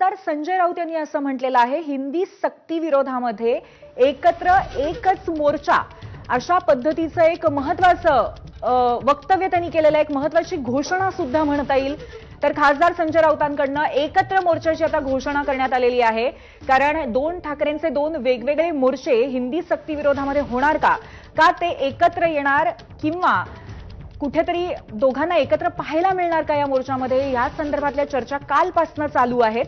खासदार संजय राऊत यांनी असं म्हटलेलं आहे, हिंदी सक्ती विरोधामध्ये एकत्र एकच मोर्चा अशा पद्धतीचं एक महत्त्वाचं वक्तव्य त्यांनी केलेलं आहे, एक महत्त्वाची घोषणा सुद्धा म्हणता येईल. तर खासदार संजय राऊतांकडनं एकत्र मोर्चाची आता घोषणा करण्यात आलेली आहे. कारण दोन ठाकरेंचे दोन वेगवेगळे मोर्चे हिंदी सक्ती विरोधामध्ये होणार का ते एकत्र येणार किंवा कुठेतरी दोघांना एकत्र पाहायला मिळणार का या मोर्चामध्ये, या संदर्भातल्या चर्चा कालपासून चालू आहेत.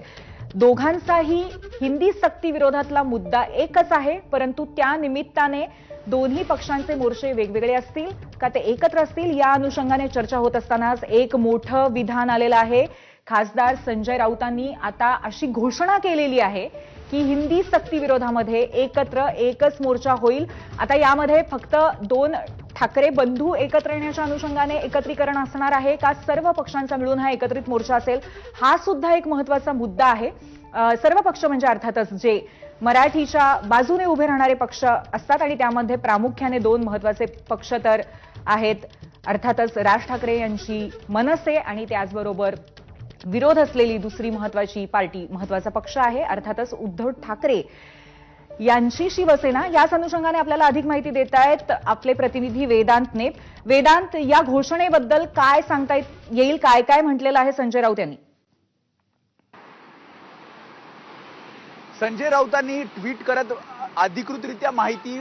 दोघांचाही हिंदी सक्ती विरोधातला मुद्दा एकच आहे, परंतु त्या निमित्ताने दोन्ही पक्षांचे मोर्चे वेगवेगळे असतील का ते एकत्र असतील या अनुषंगाने चर्चा होत असतानाच एक मोठं विधान आलेलं आहे. खासदार संजय राऊतांनी आता अशी घोषणा केलेली आहे की हिंदी सक्ती विरोधामध्ये एकत्र एकच मोर्चा होईल. आता यामध्ये फक्त दोन ठाकरे बंधू एकत्र येण्याच्या अनुषंगाने एकत्रीकरण असणार आहे का सर्व पक्षांचा मिळून हा एकत्रित मोर्चा असेल, हा सुद्धा एक महत्त्वाचा मुद्दा आहे. सर्व पक्ष म्हणजे अर्थातच जे मराठीच्या बाजूने उभे राहणारे पक्ष असतात आणि त्यामध्ये प्रामुख्याने दोन महत्त्वाचे पक्ष तर आहेत. अर्थातच राज ठाकरे यांची मनसे आणि त्याचबरोबर विरोध असलेली दुसरी महत्त्वाची पार्टी, महत्त्वाचा पक्ष आहे अर्थातच उद्धव ठाकरे यांची शिवसेना. याच अनुषंगाने आपल्याला अधिक माहिती देत आहेत आपले प्रतिनिधी वेदांतने. वेदांत, या घोषणेबद्दल काय सांगता येईल, काय काय म्हटलेलं आहे संजय राऊत यांनी? संजय राऊतांनी ट्विट करत अधिकृतरित्या माहिती